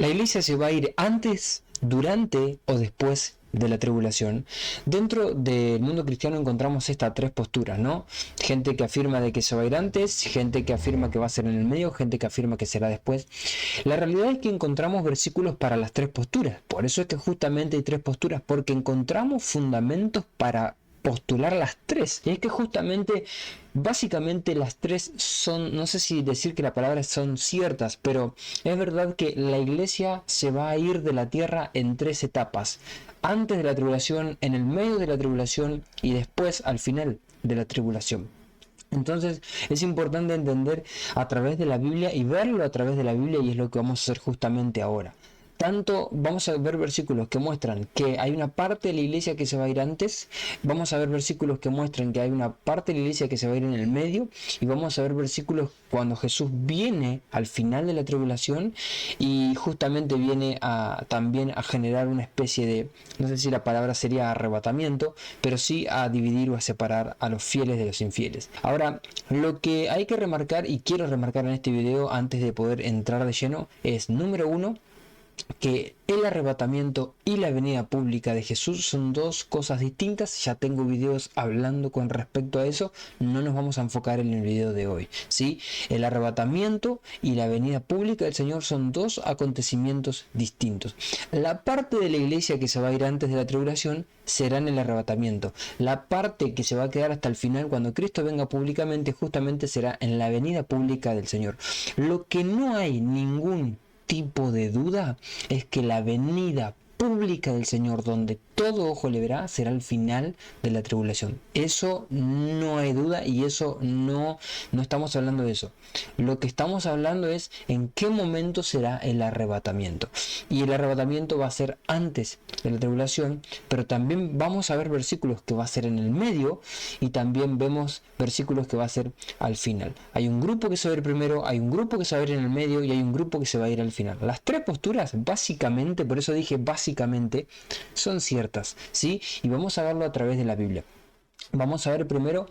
La iglesia se va a ir antes, durante o después de la tribulación. Dentro del mundo cristiano encontramos estas tres posturas, ¿no? Gente que afirma de que se va a ir antes, gente que afirma que va a ser en el medio, gente que afirma que será después. La realidad es que encontramos versículos para las tres posturas. Por eso es que justamente hay tres posturas, porque encontramos fundamentos para postular las tres. Y es que justamente, básicamente las tres son, no sé si decir que las palabras son ciertas, pero es verdad que la iglesia se va a ir de la tierra en tres etapas: antes de la tribulación, en el medio de la tribulación y después al final de la tribulación. Entonces es importante entender a través de la Biblia y verlo a través de la Biblia, y es lo que vamos a hacer justamente ahora. Tanto vamos a ver versículos que muestran que hay una parte de la iglesia que se va a ir antes, vamos a ver versículos que muestran que hay una parte de la iglesia que se va a ir en el medio, y vamos a ver versículos cuando Jesús viene al final de la tribulación y justamente viene también a generar una especie de, no sé si la palabra sería arrebatamiento, pero sí a dividir o a separar a los fieles de los infieles. Ahora, lo que hay que remarcar y quiero remarcar en este video antes de poder entrar de lleno es, número uno, que el arrebatamiento y la venida pública de Jesús son dos cosas distintas. Ya tengo videos hablando con respecto a eso, no nos vamos a enfocar en el video de hoy, ¿sí? El arrebatamiento y la venida pública del Señor son dos acontecimientos distintos. La parte de la iglesia que se va a ir antes de la tribulación será en el arrebatamiento. La parte que se va a quedar hasta el final, cuando Cristo venga públicamente, justamente será en la venida pública del Señor. Lo que no hay ningún tipo de duda es que la venida pública del Señor, donde todo ojo le verá, será el final de la tribulación. Eso no hay duda, y eso no estamos hablando de eso. Lo que estamos hablando es en qué momento será el arrebatamiento. Y el arrebatamiento va a ser antes de la tribulación, pero también vamos a ver versículos que va a ser en el medio, y también vemos versículos que va a ser al final. Hay un grupo que se va a ir primero, hay un grupo que se va a ir en el medio y hay un grupo que se va a ir al final. Las tres posturas, básicamente, por eso dije básicamente, son ciertas, ¿sí? Y vamos a verlo a través de la Biblia. Vamos a ver primero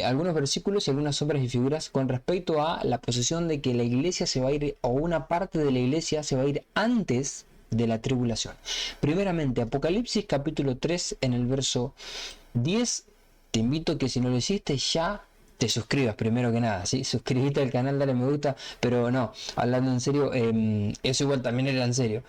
algunos versículos y algunas sombras y figuras con respecto a la posición de que la iglesia se va a ir, o una parte de la iglesia se va a ir antes de la tribulación. Primeramente, Apocalipsis capítulo 3 en el verso 10. Te invito a que, si no lo hiciste ya, te suscribas primero que nada, ¿sí? Suscríbete al canal, dale me gusta, pero no, hablando en serio, eso igual también era en serio.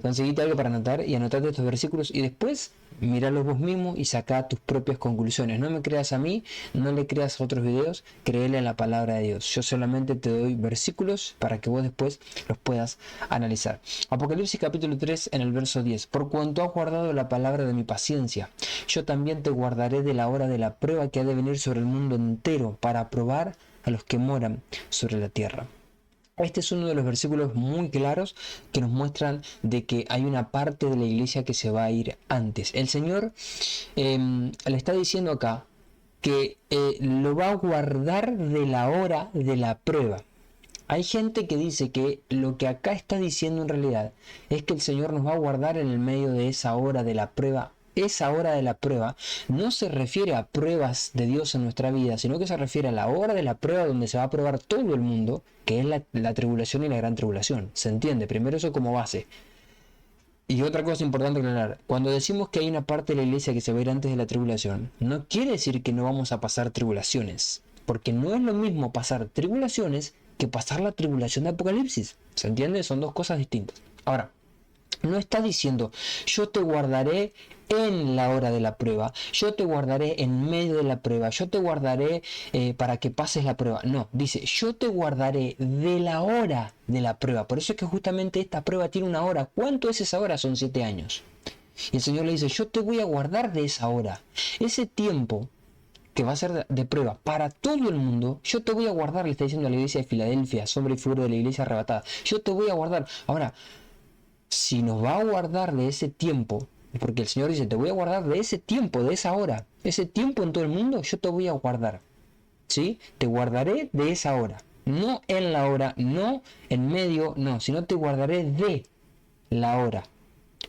Conseguite algo para anotar y anotate estos versículos y después míralos vos mismo y saca tus propias conclusiones. No me creas a mí, no le creas a otros videos, créele en la palabra de Dios. Yo solamente te doy versículos para que vos después los puedas analizar. Apocalipsis capítulo 3 en el verso 10. Por cuanto has guardado la palabra de mi paciencia, yo también te guardaré de la hora de la prueba que ha de venir sobre el mundo entero, para probar a los que moran sobre la tierra. Este es uno de los versículos muy claros que nos muestran de que hay una parte de la iglesia que se va a ir antes. El Señor le está diciendo acá que lo va a guardar de la hora de la prueba. Hay gente que dice que lo que acá está diciendo en realidad es que el Señor nos va a guardar en el medio de esa hora de la prueba. Esa hora de la prueba no se refiere a pruebas de Dios en nuestra vida, sino que se refiere a la hora de la prueba donde se va a probar todo el mundo, que es la tribulación y la gran tribulación. ¿Se entiende? Primero eso como base. Y otra cosa importante aclarar, cuando decimos que hay una parte de la iglesia que se va a ir antes de la tribulación, no quiere decir que no vamos a pasar tribulaciones, porque no es lo mismo pasar tribulaciones que pasar la tribulación de Apocalipsis. ¿Se entiende? Son dos cosas distintas. Ahora, no está diciendo yo te guardaré en la hora de la prueba, yo te guardaré en medio de la prueba, yo te guardaré para que pases la prueba. No, dice yo te guardaré de la hora de la prueba. Por eso es que justamente esta prueba tiene una hora. ¿Cuánto es esa hora? Son 7 años. Y el Señor le dice yo te voy a guardar de esa hora. Ese tiempo que va a ser de prueba para todo el mundo, yo te voy a guardar, le está diciendo a la iglesia de Filadelfia, sombra y figura de la iglesia arrebatada. Yo te voy a guardar. Ahora, si nos va a guardar de ese tiempo, porque el Señor dice, te voy a guardar de ese tiempo, de esa hora, ese tiempo en todo el mundo, yo te voy a guardar, ¿sí? Te guardaré de esa hora, no en la hora, no en medio, no, sino te guardaré de la hora.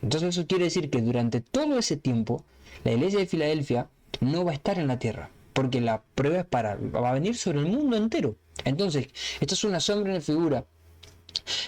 Entonces eso quiere decir que durante todo ese tiempo, la iglesia de Filadelfia no va a estar en la tierra, porque la prueba va a venir sobre el mundo entero. Entonces, esto es una sombra y una figura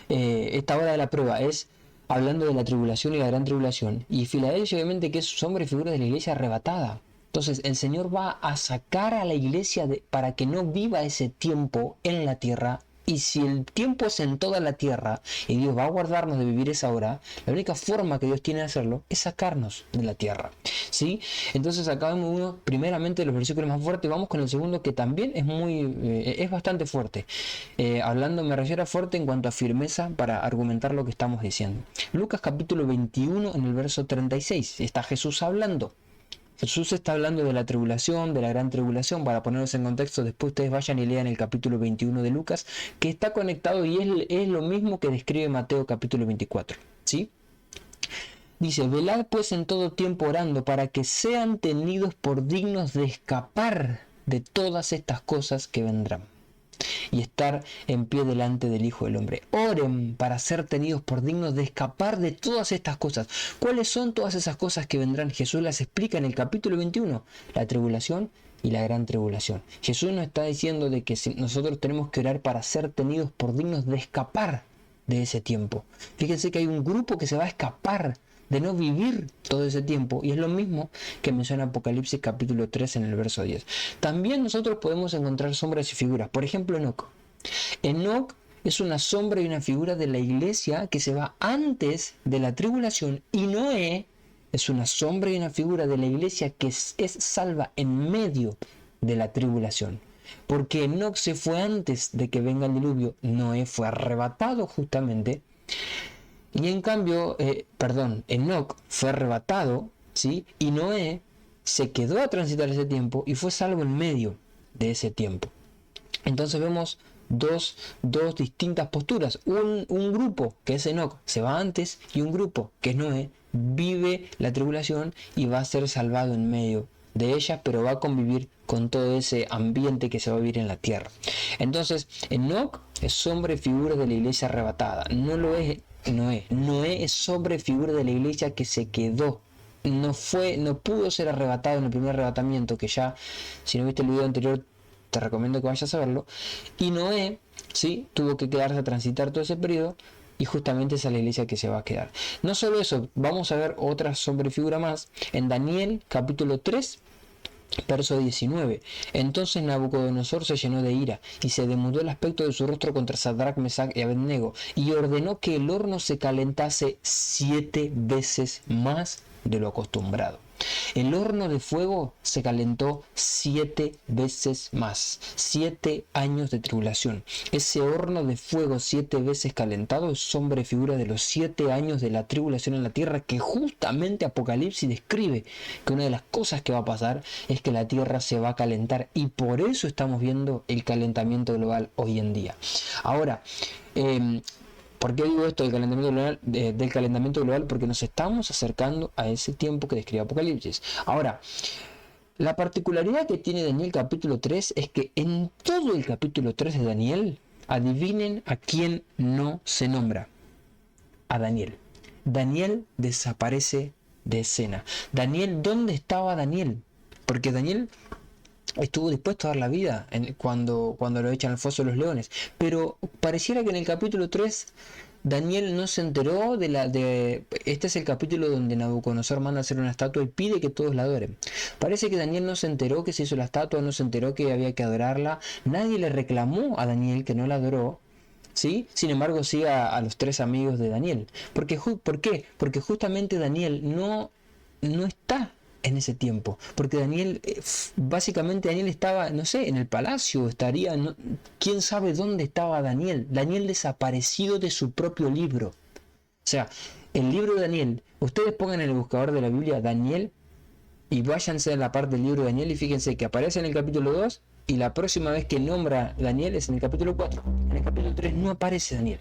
esta hora de la prueba es hablando de la tribulación y la gran tribulación. Y Filadelfia obviamente que es sombra y figura de la iglesia arrebatada. Entonces el Señor va a sacar a la iglesia para que no viva ese tiempo en la tierra. Y si el tiempo es en toda la tierra y Dios va a guardarnos de vivir esa hora, la única forma que Dios tiene de hacerlo es sacarnos de la tierra. ¿Sí? Entonces acá vemos uno, primeramente los versículos más fuertes, vamos con el segundo que también es bastante fuerte. Me refiero a fuerte en cuanto a firmeza para argumentar lo que estamos diciendo. Lucas capítulo 21 en el verso 36, está Jesús hablando. Jesús está hablando de la tribulación, de la gran tribulación. Para ponernos en contexto, después ustedes vayan y lean el capítulo 21 de Lucas, que está conectado y es lo mismo que describe Mateo capítulo 24. ¿Sí? Dice, velad pues en todo tiempo orando para que sean tenidos por dignos de escapar de todas estas cosas que vendrán y estar en pie delante del Hijo del Hombre. Oren para ser tenidos por dignos de escapar de todas estas cosas. ¿Cuáles son todas esas cosas que vendrán? Jesús las explica en el capítulo 21. La tribulación y la gran tribulación. Jesús nos está diciendo de que nosotros tenemos que orar para ser tenidos por dignos de escapar de ese tiempo. Fíjense que hay un grupo que se va a escapar de no vivir todo ese tiempo, y es lo mismo que menciona Apocalipsis capítulo 3 en el verso 10. También nosotros podemos encontrar sombras y figuras. Por ejemplo, Enoc. Enoc es una sombra y una figura de la iglesia que se va antes de la tribulación, y Noé es una sombra y una figura de la iglesia que es salva en medio de la tribulación. Porque Enoc se fue antes de que venga el diluvio, Noé fue arrebatado justamente. Y en cambio, Enoc fue arrebatado, ¿sí? Y Noé se quedó a transitar ese tiempo y fue salvo en medio de ese tiempo. Entonces vemos dos distintas posturas. Un grupo que es Enoc se va antes, y un grupo que es Noé vive la tribulación y va a ser salvado en medio de ella, pero va a convivir con todo ese ambiente que se va a vivir en la tierra. Entonces, Enoc es sombra y figura de la iglesia arrebatada. No lo es Noé. Noé es sombra y figura de la iglesia que se quedó. No pudo ser arrebatado en el primer arrebatamiento, que ya, si no viste el video anterior, te recomiendo que vayas a verlo. Y Noé, sí, tuvo que quedarse a transitar todo ese periodo, y justamente esa es la iglesia que se va a quedar. No solo eso, vamos a ver otra sombra y figura más. En Daniel capítulo 3, verso 19. Entonces Nabucodonosor se llenó de ira y se demudó el aspecto de su rostro contra Sadrach, Mesach y Abednego, y ordenó que el horno se calentase 7 veces más de lo acostumbrado. El horno de fuego se calentó 7 veces más. 7 años de tribulación. Ese horno de fuego 7 veces calentado es sombra y figura de los 7 años de la tribulación en la tierra, que justamente Apocalipsis describe que una de las cosas que va a pasar es que la tierra se va a calentar, y por eso estamos viendo el calentamiento global hoy en día. Ahora, ¿por qué digo esto del calentamiento global? Porque nos estamos acercando a ese tiempo que describe Apocalipsis. Ahora, la particularidad que tiene Daniel capítulo 3 es que en todo el capítulo 3 de Daniel, adivinen a quién no se nombra. A Daniel. Daniel desaparece de escena. Daniel, ¿dónde estaba Daniel? Porque Daniel estuvo dispuesto a dar la vida cuando lo echan al foso de los leones, pero pareciera que en el capítulo 3 Daniel no se enteró este es el capítulo donde Nabucodonosor manda hacer una estatua y pide que todos la adoren. Parece que Daniel no se enteró que se hizo la estatua, no se enteró que había que adorarla, nadie le reclamó a Daniel que no la adoró, ¿sí? Sin embargo, sí a los 3 amigos de Daniel. ¿Por qué? Porque justamente Daniel no está en ese tiempo, porque Daniel, básicamente Daniel estaba, no sé, en el palacio, quién sabe dónde estaba Daniel. Daniel desaparecido de su propio libro. O sea, el libro de Daniel, ustedes pongan en el buscador de la Biblia Daniel y váyanse a la parte del libro de Daniel y fíjense que aparece en el capítulo 2, y la próxima vez que nombra Daniel es en el capítulo 4. En el capítulo 3 no aparece Daniel,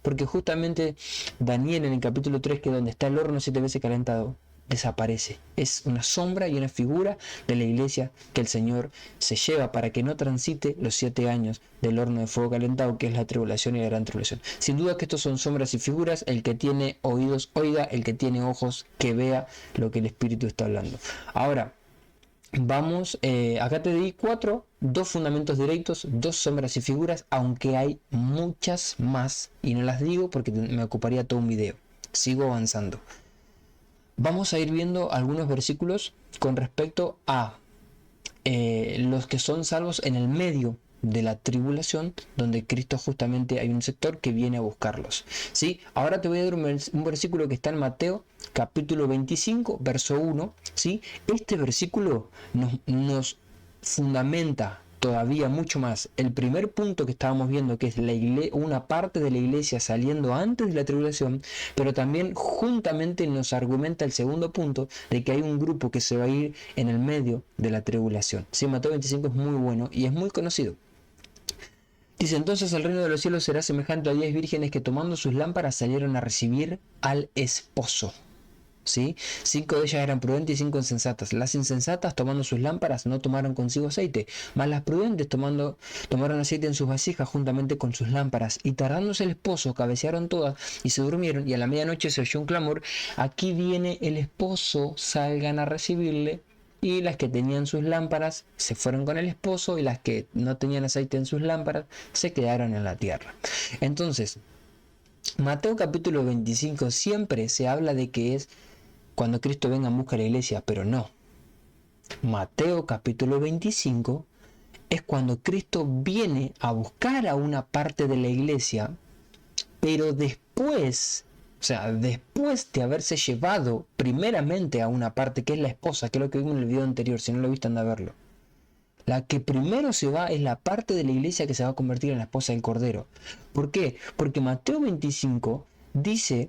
porque justamente Daniel en el capítulo 3, que es donde está el horno 7 veces calentado, desaparece. Es una sombra y una figura de la iglesia que el Señor se lleva para que no transite los 7 años del horno de fuego calentado, que es la tribulación y la gran tribulación. Sin duda que estos son sombras y figuras. El que tiene oídos oiga, el que tiene ojos que vea lo que el Espíritu está hablando. Ahora, vamos, acá te di 4 2 fundamentos directos, 2 sombras y figuras, aunque hay muchas más y no las digo porque me ocuparía todo un video. Sigo avanzando. Vamos a ir viendo algunos versículos con respecto a los que son salvos en el medio de la tribulación, donde Cristo justamente hay un sector que viene a buscarlos. ¿Sí? Ahora te voy a dar un versículo que está en Mateo capítulo 25, verso 1. ¿Sí? Este versículo nos fundamenta todavía mucho más el primer punto que estábamos viendo, que es una parte de la iglesia saliendo antes de la tribulación, pero también juntamente nos argumenta el segundo punto de que hay un grupo que se va a ir en el medio de la tribulación. Sí, Mateo 25 es muy bueno y es muy conocido. Dice: entonces el reino de los cielos será semejante a 10 vírgenes que tomando sus lámparas salieron a recibir al esposo. ¿Sí? 5 de ellas eran prudentes y 5 insensatas. Las insensatas, tomando sus lámparas, no tomaron consigo aceite, mas las prudentes tomaron aceite en sus vasijas juntamente con sus lámparas. Y tardándose el esposo, cabecearon todas y se durmieron. Y a la medianoche se oyó un clamor: aquí viene el esposo, salgan a recibirle. Y las que tenían sus lámparas se fueron con el esposo, y las que no tenían aceite en sus lámparas se quedaron en la tierra. Entonces, Mateo capítulo 25 siempre se habla de que es cuando Cristo venga en busca de la iglesia, pero no. Mateo capítulo 25 es cuando Cristo viene a buscar a una parte de la iglesia, pero después, o sea, después de haberse llevado primeramente a una parte que es la esposa, que es lo que vimos en el video anterior. Si no lo viste, anda a verlo. La que primero se va es la parte de la iglesia que se va a convertir en la esposa del Cordero. ¿Por qué? Porque Mateo 25 dice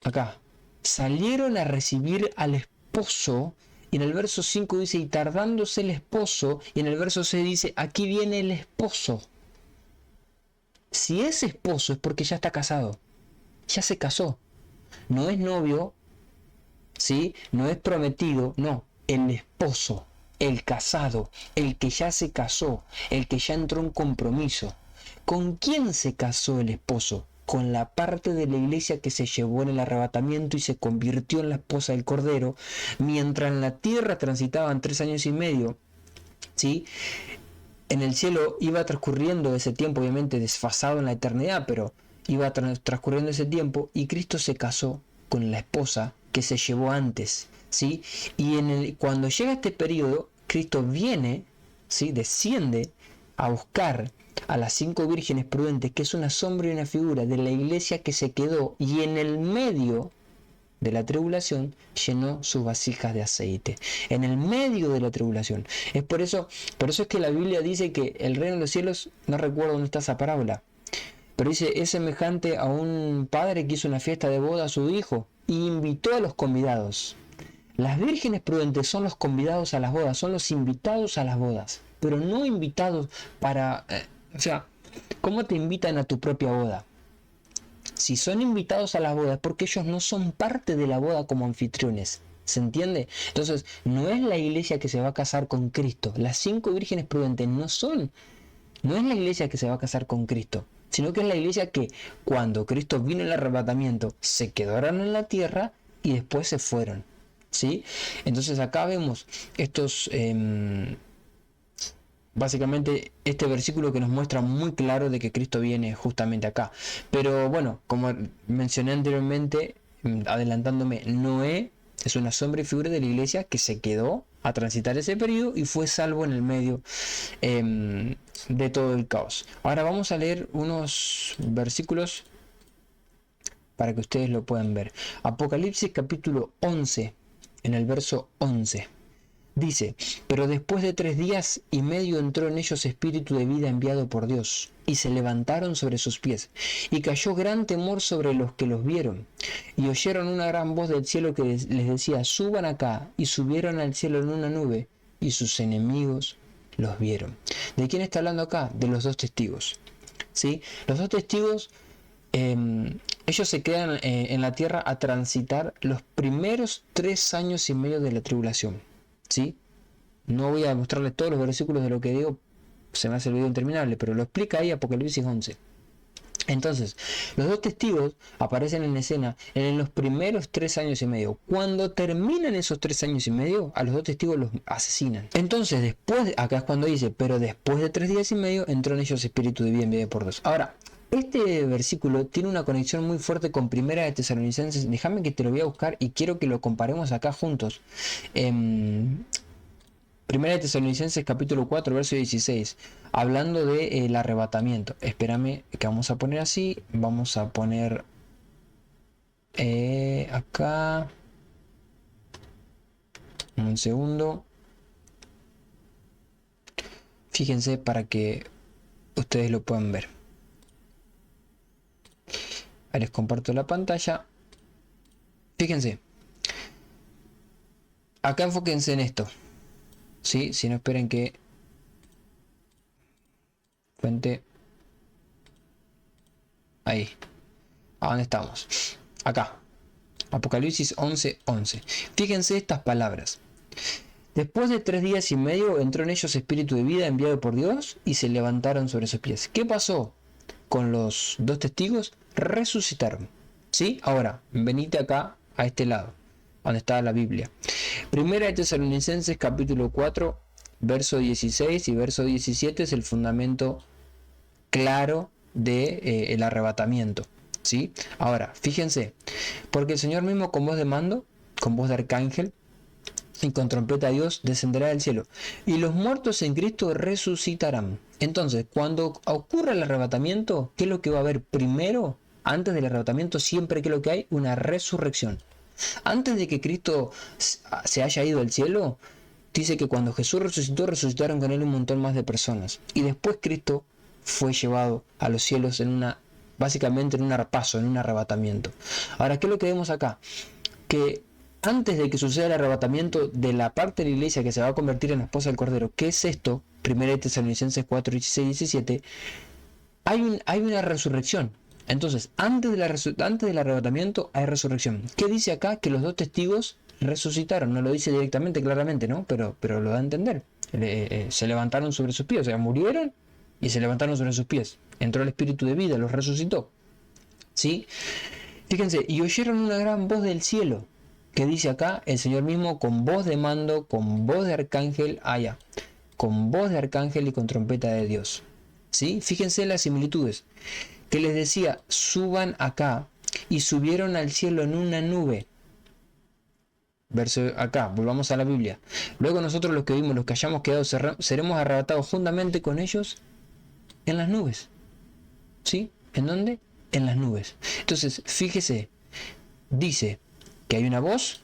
acá: salieron a recibir al esposo, y en el verso 5 dice: y tardándose el esposo, y en el verso 6 dice: aquí viene el esposo. Si es esposo es porque ya está casado, ya se casó, no es novio, ¿sí? No es prometido, no, el esposo, el casado, el que ya se casó, el que ya entró en compromiso. ¿Con quién se casó el esposo? Con la parte de la iglesia que se llevó en el arrebatamiento y se convirtió en la esposa del Cordero, mientras en la tierra transitaban 3 años y medio, ¿sí? En el cielo iba transcurriendo ese tiempo, obviamente desfasado en la eternidad, pero iba transcurriendo ese tiempo, y Cristo se casó con la esposa que se llevó antes, ¿sí? Y cuando llega este periodo, Cristo viene, ¿sí? Desciende a buscar a las 5 vírgenes prudentes, que es una sombra y una figura de la iglesia que se quedó, y en el medio de la tribulación llenó sus vasijas de aceite. En el medio de la tribulación. Es por eso es que la Biblia dice que el reino de los cielos, no recuerdo dónde está esa parábola, pero dice: es semejante a un padre que hizo una fiesta de boda a su hijo y invitó a los convidados. Las vírgenes prudentes son los convidados a las bodas, son los invitados a las bodas, pero no invitados para... o sea, ¿cómo te invitan a tu propia boda? Si son invitados a las bodas, porque ellos no son parte de la boda como anfitriones. ¿Se entiende? Entonces, no es la iglesia que se va a casar con Cristo. Las 5 vírgenes prudentes no es la iglesia que se va a casar con Cristo, sino que es la iglesia que cuando Cristo vino en el arrebatamiento se quedaron en la tierra y después se fueron. ¿Sí? Entonces acá vemos estos... básicamente este versículo que nos muestra muy claro de que Cristo viene justamente acá. Pero bueno, como mencioné anteriormente, adelantándome, Noé es una sombra y figura de la iglesia que se quedó a transitar ese periodo y fue salvo en el medio de todo el caos. Ahora vamos a leer unos versículos para que ustedes lo puedan ver. Apocalipsis capítulo 11, en el verso 11. Dice: pero después de 3 días y medio entró en ellos espíritu de vida enviado por Dios, y se levantaron sobre sus pies, y cayó gran temor sobre los que los vieron, y oyeron una gran voz del cielo que les decía: suban acá, y subieron al cielo en una nube, y sus enemigos los vieron. ¿De quién está hablando acá? De los 2 testigos, ¿sí? Los 2 testigos, ellos se quedan en la tierra a transitar los primeros 3 años y medio de la tribulación. ¿Sí? No voy a mostrarles todos los versículos de lo que digo, se me hace el video interminable, pero lo explica ahí Apocalipsis 11. Entonces, los dos testigos aparecen en escena en los primeros 3 años y medio. Cuando terminan esos 3 años y medio, a los dos testigos los asesinan. Entonces, acá es cuando dice, pero después de 3 días y medio entró en ellos espíritu de vida enviado por Dios. Ahora, este versículo tiene una conexión muy fuerte con Primera de Tesalonicenses. Déjame que te lo voy a buscar y quiero que lo comparemos acá juntos. Primera de Tesalonicenses capítulo 4, verso 16, hablando de el arrebatamiento. Espérame, que vamos a poner así. Vamos a poner acá. Un segundo. Fíjense para que ustedes lo puedan ver. Ahí les comparto la pantalla. Fíjense. Acá enfóquense en esto. ¿Sí? Si no, esperen que fuente. Ahí. ¿A dónde estamos? Acá. Apocalipsis 11:11. Fíjense estas palabras. Después de 3 días y medio entró en ellos espíritu de vida enviado por Dios y se levantaron sobre sus pies. ¿Qué pasó con los dos testigos? Resucitaron. ¿Sí? Ahora, venite acá a este lado, donde está la Biblia. Primera de Tesalonicenses capítulo 4, verso 16 y verso 17 es el fundamento claro de el arrebatamiento. ¿Sí? Ahora, fíjense, porque el Señor mismo con voz de mando, con voz de arcángel y con trompeta de Dios descenderá del cielo, y los muertos en Cristo resucitarán. Entonces, cuando ocurra el arrebatamiento, ¿qué es lo que va a haber primero? Antes del arrebatamiento siempre, ¿qué es lo que hay? Una resurrección. Antes de que Cristo se haya ido al cielo, dice que cuando Jesús resucitó, resucitaron con él un montón más de personas. Y después Cristo fue llevado a los cielos básicamente en un arpazo, en un arrebatamiento. Ahora, ¿qué es lo que vemos acá? Que antes de que suceda el arrebatamiento de la parte de la iglesia que se va a convertir en la esposa del Cordero, ¿qué es esto? 1 Tesalonicenses 4, 16 y 17, hay una resurrección. Entonces, antes del arrebatamiento hay resurrección. ¿Qué dice acá? Que los dos testigos resucitaron. No lo dice directamente, claramente, ¿no? Pero lo da a entender. Se levantaron sobre sus pies, o sea, murieron y se levantaron sobre sus pies. Entró el espíritu de vida, los resucitó. ¿Sí? Fíjense, y oyeron una gran voz del cielo, que dice acá el Señor mismo con voz de mando, con voz de arcángel, con voz de arcángel y con trompeta de Dios. ¿Sí? Fíjense las similitudes. Que les decía, suban acá, y subieron al cielo en una nube. Verso acá, volvamos a la Biblia. Luego nosotros los que vimos, los que hayamos quedado, seremos arrebatados juntamente con ellos en las nubes. ¿Sí? ¿En dónde? En las nubes. Entonces, fíjese, dice que hay una voz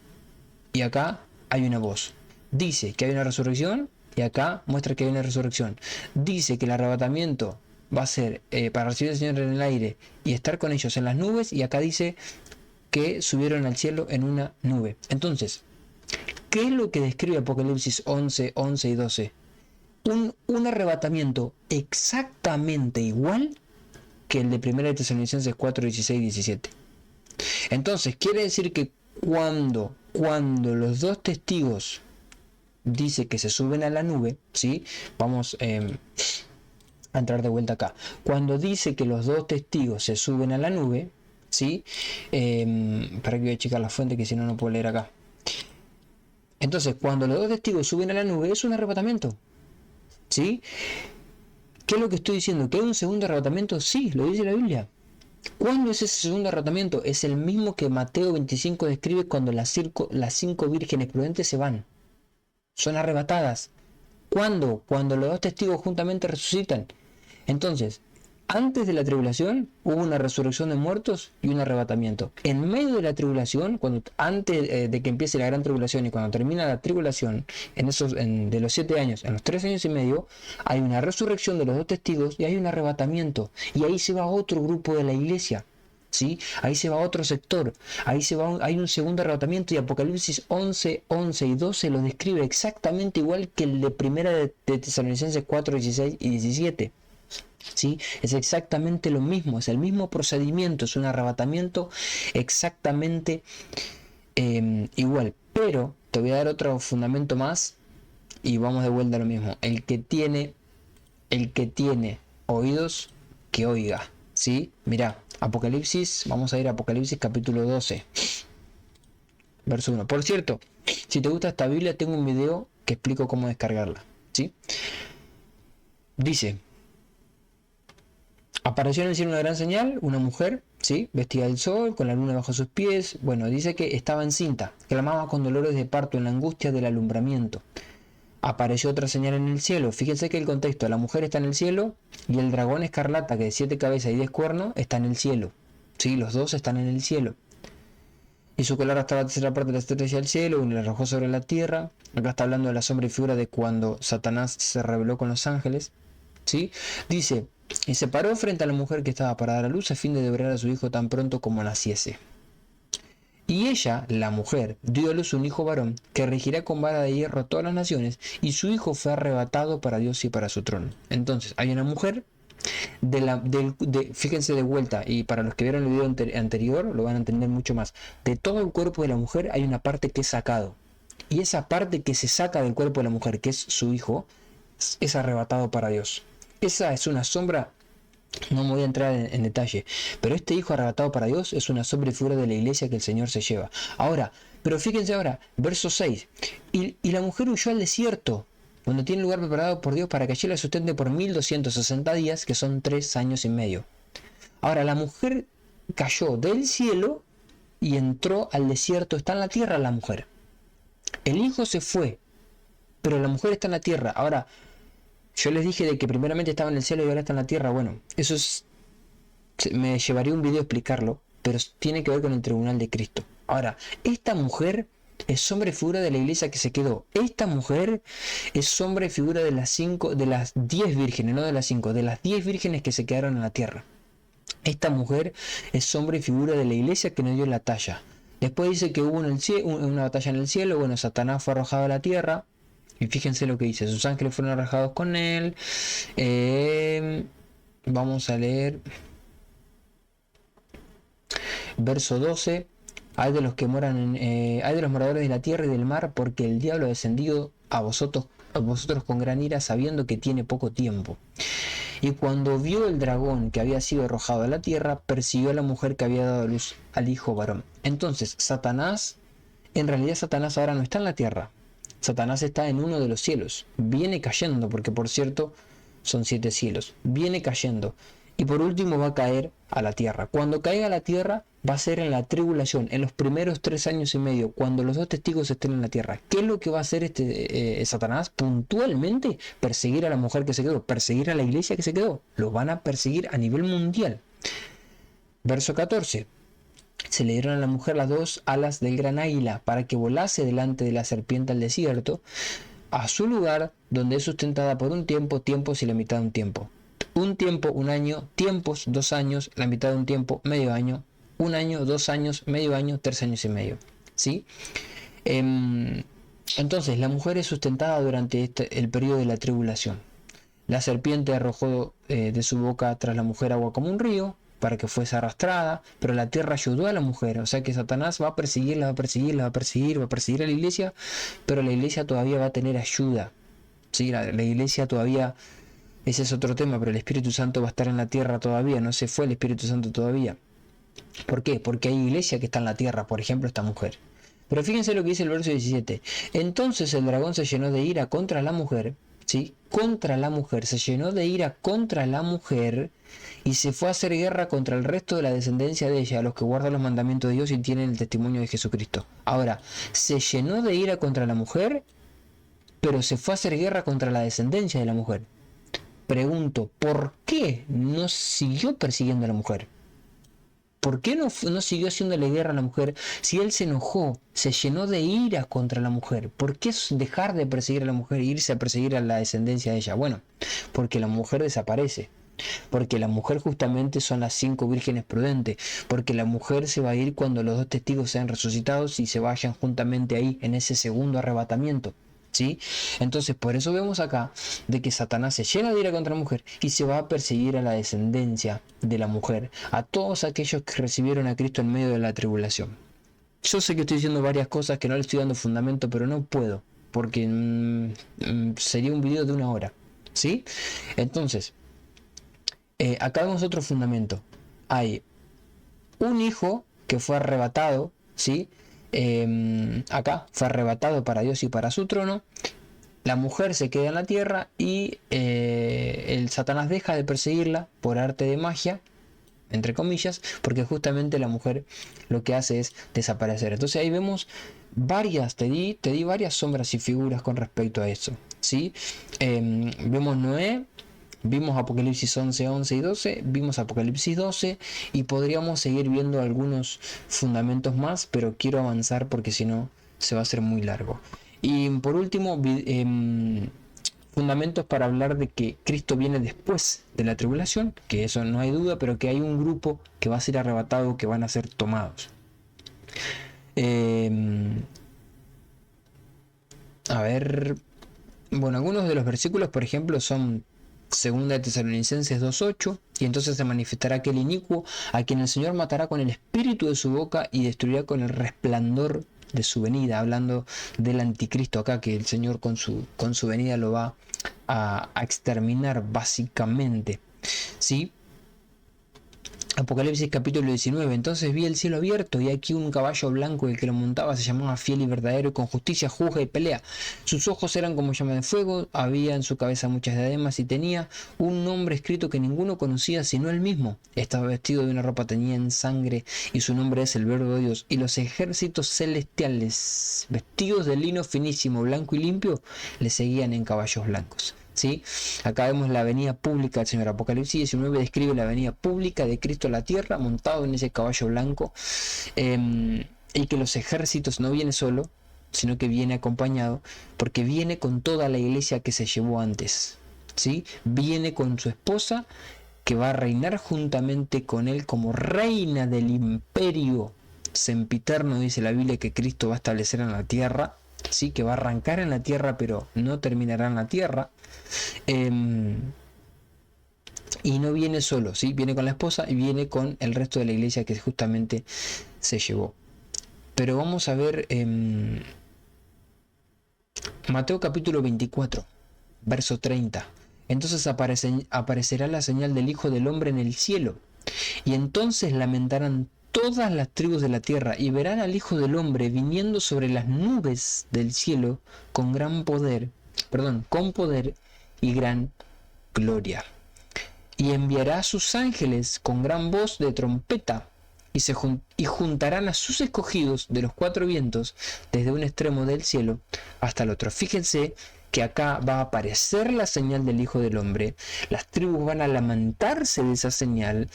y acá hay una voz. Dice que hay una resurrección y acá muestra que hay una resurrección. Dice que el arrebatamiento va a ser para recibir al Señor en el aire y estar con ellos en las nubes, y acá dice que subieron al cielo en una nube. Entonces, ¿qué es lo que describe Apocalipsis 11, 11 y 12? Un arrebatamiento exactamente igual que el de 1 Tesalonicenses 4, 16 y 17. Entonces, quiere decir que cuando los dos testigos dice que se suben a la nube, ¿sí? Vamos a entrar de vuelta acá. Cuando dice que los dos testigos se suben a la nube, ¿sí? Para que voy a checar la fuente, que si no, no puedo leer acá. Entonces, cuando los dos testigos suben a la nube, es un arrebatamiento, ¿sí? ¿Qué es lo que estoy diciendo? ¿Que hay un segundo arrebatamiento? Sí, lo dice la Biblia. ¿Cuándo es ese segundo arrebatamiento? Es el mismo que Mateo 25 describe cuando las 5 vírgenes prudentes se van. Son arrebatadas. ¿Cuándo? Cuando los dos testigos juntamente resucitan. Entonces, antes de la tribulación hubo una resurrección de muertos y un arrebatamiento. En medio de la tribulación, antes de que empiece la gran tribulación y cuando termina la tribulación, de los 7 años, en los 3 años y medio, hay una resurrección de los dos testigos y hay un arrebatamiento. Y ahí se va otro grupo de la iglesia. ¿Sí? Ahí se va otro sector, hay un segundo arrebatamiento, y Apocalipsis 11, 11 y 12 lo describe exactamente igual que el de 1 de Tesalonicenses 4, 16 y 17. ¿Sí? Es exactamente lo mismo, es el mismo procedimiento, es un arrebatamiento exactamente igual. Pero te voy a dar otro fundamento más y vamos de vuelta a lo mismo. El que tiene oídos, que oiga. ¿sí? Mirá, Apocalipsis, vamos a ir a Apocalipsis capítulo 12, verso 1. Por cierto, si te gusta esta Biblia, tengo un video que explico cómo descargarla, ¿sí? Dice, apareció en el cielo una gran señal, una mujer, ¿sí? Vestida del sol, con la luna bajo sus pies. Bueno, dice que estaba encinta, clamaba con dolores de parto en la angustia del alumbramiento. Apareció otra señal en el cielo. Fíjense que el contexto, la mujer está en el cielo y el dragón escarlata, que de 7 cabezas y 10 cuernos, está en el cielo. Sí, los dos están en el cielo. Y su color hasta la tercera parte de la estrella del cielo y le arrojó sobre la tierra. Acá está hablando de la sombra y figura de cuando Satanás se rebeló con los ángeles. ¿Sí? Dice, y se paró frente a la mujer que estaba para dar a luz a fin de devorar a su hijo tan pronto como naciese. Y ella, la mujer, dio a luz un hijo varón, que regirá con vara de hierro a todas las naciones, y su hijo fue arrebatado para Dios y para su trono. Entonces, hay una mujer, fíjense de vuelta, y para los que vieron el video anterior, lo van a entender mucho más. De todo el cuerpo de la mujer hay una parte que es sacado. Y esa parte que se saca del cuerpo de la mujer, que es su hijo, es arrebatado para Dios. Esa es una sombra. No me voy a entrar en detalle, pero este hijo arrebatado para Dios es una sombra y figura de la iglesia que el Señor se lleva. Ahora, pero fíjense ahora, verso 6. Y la mujer huyó al desierto, donde tiene lugar preparado por Dios para que allí la sustente por 1260 días, que son 3 años y medio. Ahora, la mujer cayó del cielo y entró al desierto. Está en la tierra la mujer. El hijo se fue, pero la mujer está en la tierra. Ahora, yo les dije de que primeramente estaba en el cielo y ahora está en la tierra. Bueno, eso es, me llevaría un video a explicarlo, pero tiene que ver con el tribunal de Cristo. Ahora, esta mujer es sombra y figura de la iglesia que se quedó. Esta mujer es sombra y figura de las 10 vírgenes, no de las 5, de las 10 vírgenes que se quedaron en la tierra. Esta mujer es sombra y figura de la iglesia que no dio la talla. Después dice que hubo una batalla en el cielo. Bueno, Satanás fue arrojado a la tierra. Y fíjense lo que dice, sus ángeles fueron arrojados con él. Vamos a leer verso 12. Hay de los que moran hay de los moradores de la tierra y del mar, porque el diablo ha descendido a vosotros con gran ira, sabiendo que tiene poco tiempo. Y cuando vio el dragón que había sido arrojado a la tierra, persiguió a la mujer que había dado a luz al hijo varón. Entonces, en realidad Satanás ahora no está en la tierra. Satanás está en uno de los cielos, viene cayendo, porque por cierto son 7 cielos, viene cayendo, y por último va a caer a la tierra. Cuando caiga a la tierra va a ser en la tribulación, en los primeros 3 años y medio, cuando los 2 testigos estén en la tierra. ¿Qué es lo que va a hacer Satanás? Puntualmente perseguir a la mujer que se quedó, perseguir a la iglesia que se quedó, los van a perseguir a nivel mundial. Verso 14. Se le dieron a la mujer las 2 alas del gran águila para que volase delante de la serpiente al desierto, a su lugar donde es sustentada por un tiempo, tiempos y la mitad de un tiempo. Un tiempo, un año, tiempos, 2 años, la mitad de un tiempo, medio año, un año, 2 años, medio año, 3 años y medio. ¿Sí? Entonces, la mujer es sustentada durante el periodo de la tribulación. La serpiente arrojó de su boca tras la mujer agua como un río, para que fuese arrastrada, pero la tierra ayudó a la mujer. O sea que Satanás va a perseguirla, va a perseguir a la iglesia, pero la iglesia todavía va a tener ayuda. ¿Sí? La iglesia todavía, ese es otro tema, pero el Espíritu Santo va a estar en la tierra todavía, no se fue el Espíritu Santo todavía. ¿Por qué? Porque hay iglesia que está en la tierra, por ejemplo esta mujer. Pero fíjense lo que dice el verso 17. Entonces el dragón se llenó de ira contra la mujer, ¿sí? Contra la mujer, se llenó de ira contra la mujer y se fue a hacer guerra contra el resto de la descendencia de ella, los que guardan los mandamientos de Dios y tienen el testimonio de Jesucristo. Ahora, se llenó de ira contra la mujer, pero se fue a hacer guerra contra la descendencia de la mujer. Pregunto, ¿por qué no siguió persiguiendo a la mujer? ¿Por qué no siguió haciéndole guerra a la mujer si él se enojó, se llenó de ira contra la mujer? ¿Por qué dejar de perseguir a la mujer e irse a perseguir a la descendencia de ella? Bueno, porque la mujer desaparece. Porque la mujer justamente son las 5 vírgenes prudentes. Porque la mujer se va a ir cuando los 2 testigos sean resucitados y se vayan juntamente ahí en ese segundo arrebatamiento. ¿Sí? Entonces por eso vemos acá de que Satanás se llena de ira contra la mujer y se va a perseguir a la descendencia de la mujer, a todos aquellos que recibieron a Cristo en medio de la tribulación. Yo sé que estoy diciendo varias cosas que no le estoy dando fundamento, pero no puedo, porque sería un video de 1 hora. ¿Sí? Entonces, Acá vemos otro fundamento. Hay un hijo que fue arrebatado, ¿sí? Acá fue arrebatado para Dios y para su trono. La mujer se queda en la tierra y el Satanás deja de perseguirla por arte de magia, entre comillas, porque justamente la mujer lo que hace es desaparecer. Entonces ahí vemos varias, te di varias sombras y figuras con respecto a eso, ¿sí? Vemos Noé, vimos Apocalipsis 11, 11 y 12, vimos Apocalipsis 12 y podríamos seguir viendo algunos fundamentos más, pero quiero avanzar porque si no se va a hacer muy largo. Y por último, fundamentos para hablar de que Cristo viene después de la tribulación, que eso no hay duda, pero que hay un grupo que va a ser arrebatado, que van a ser tomados. A ver, bueno, algunos de los versículos, por ejemplo, son 2 de Tesalonicenses 2:8, y entonces se manifestará aquel inicuo a quien el Señor matará con el espíritu de su boca y destruirá con el resplandor de su venida, hablando del anticristo acá, que el Señor con su venida lo va a exterminar básicamente, ¿sí? Apocalipsis capítulo 19. Entonces vi el cielo abierto y aquí un caballo blanco, el que lo montaba se llamaba Fiel y Verdadero, y con justicia juzga y pelea. Sus ojos eran como llama de fuego, había en su cabeza muchas diademas y tenía un nombre escrito que ninguno conocía sino él mismo. Estaba vestido de una ropa teñida en sangre y su nombre es el Verbo de Dios. Y los ejércitos celestiales, vestidos de lino finísimo, blanco y limpio, le seguían en caballos blancos. ¿Sí? Acá vemos la venida pública del Señor. Apocalipsis 19 describe la venida pública de Cristo a la tierra montado en ese caballo blanco, y que los ejércitos no viene solo, sino que viene acompañado, porque viene con toda la iglesia que se llevó antes, ¿sí? Viene con su esposa, que va a reinar juntamente con él como reina del imperio sempiterno, dice la Biblia, que Cristo va a establecer en la tierra, ¿sí? Que va a arrancar en la tierra pero no terminará en la tierra. Y no viene solo, ¿sí? Viene con la esposa y viene con el resto de la iglesia que justamente se llevó. Pero vamos a ver Mateo capítulo 24, verso 30. Entonces aparecerá la señal del Hijo del Hombre en el cielo, y entonces lamentarán todas las tribus de la tierra y verán al Hijo del Hombre viniendo sobre las nubes del cielo con poder y gran gloria. Y enviará a sus ángeles con gran voz de trompeta, y juntarán a sus escogidos de los cuatro vientos, desde un extremo del cielo hasta el otro. Fíjense que acá va a aparecer la señal del Hijo del Hombre, las tribus van a lamentarse de esa señal,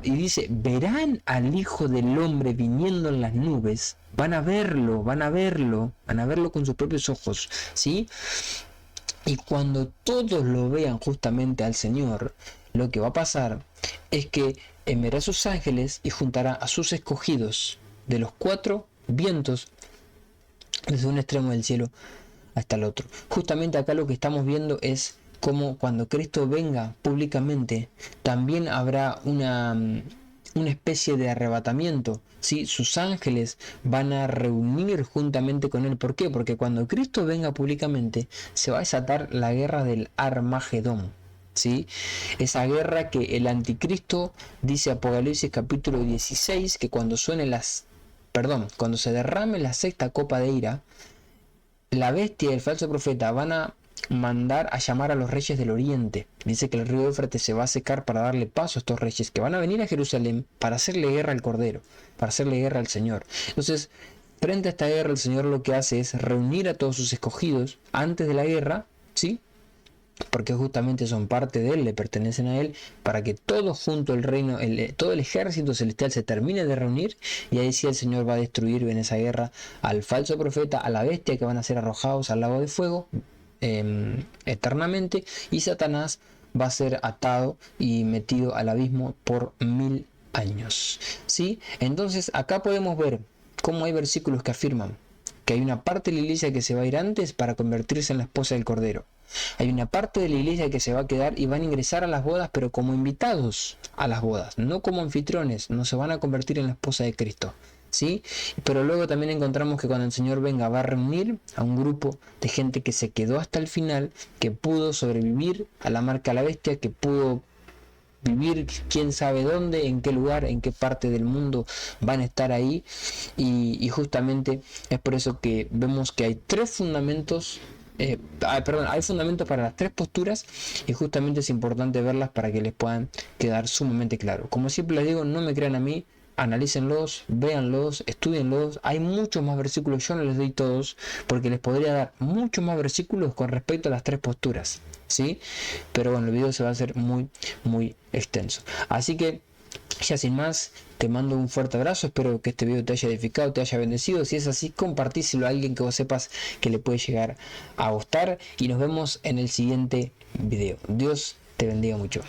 y dice, verán al Hijo del Hombre viniendo en las nubes, van a verlo con sus propios ojos, ¿sí? Y cuando todos lo vean justamente al Señor, lo que va a pasar es que enviará a sus ángeles y juntará a sus escogidos de los cuatro vientos desde un extremo del cielo hasta el otro. Justamente acá lo que estamos viendo es cómo cuando Cristo venga públicamente también habrá una especie de arrebatamiento, ¿sí? Sus ángeles van a reunir juntamente con él. ¿Por qué? Porque cuando Cristo venga públicamente se va a desatar la guerra del Armagedón, ¿sí? Esa guerra que el anticristo, dice Apocalipsis capítulo 16, que cuando cuando se derrame la sexta copa de ira, la bestia y el falso profeta van a mandar a llamar a los reyes del oriente. Dice que el río Éufrates se va a secar para darle paso a estos reyes que van a venir a Jerusalén para hacerle guerra al Cordero, para hacerle guerra al Señor. Entonces, frente a esta guerra, el Señor lo que hace es reunir a todos sus escogidos antes de la guerra, ¿sí? Porque justamente son parte de él, le pertenecen a él, para que todo junto el reino, todo el ejército celestial se termine de reunir, y ahí sí el Señor va a destruir en esa guerra al falso profeta, a la bestia, que van a ser arrojados al lago de fuego eternamente, y Satanás va a ser atado y metido al abismo por 1000 años, ¿sí? Entonces acá podemos ver cómo hay versículos que afirman que hay una parte de la iglesia que se va a ir antes para convertirse en la esposa del Cordero. Hay una parte de la iglesia que se va a quedar y van a ingresar a las bodas, pero como invitados a las bodas, no como anfitriones, no se van a convertir en la esposa de Cristo, ¿sí? Pero luego también encontramos que cuando el Señor venga va a reunir a un grupo de gente que se quedó hasta el final, que pudo sobrevivir a la marca de la bestia, que pudo vivir quién sabe dónde, en qué lugar, en qué parte del mundo van a estar ahí, y justamente es por eso que vemos que hay tres fundamentos. Hay fundamentos para las tres posturas, y justamente es importante verlas para que les puedan quedar sumamente claro. Como siempre les digo, no me crean a mí, analícenlos, véanlos, estudienlos. Hay muchos más versículos, yo no les doy todos porque les podría dar muchos más versículos con respecto a las tres posturas, ¿sí? Pero bueno, el video se va a hacer muy extenso. Así que ya sin más, te mando un fuerte abrazo, espero que este video te haya edificado, te haya bendecido. Si es así, compartíselo a alguien que vos sepas que le puede llegar a gustar, y nos vemos en el siguiente video. Dios te bendiga mucho.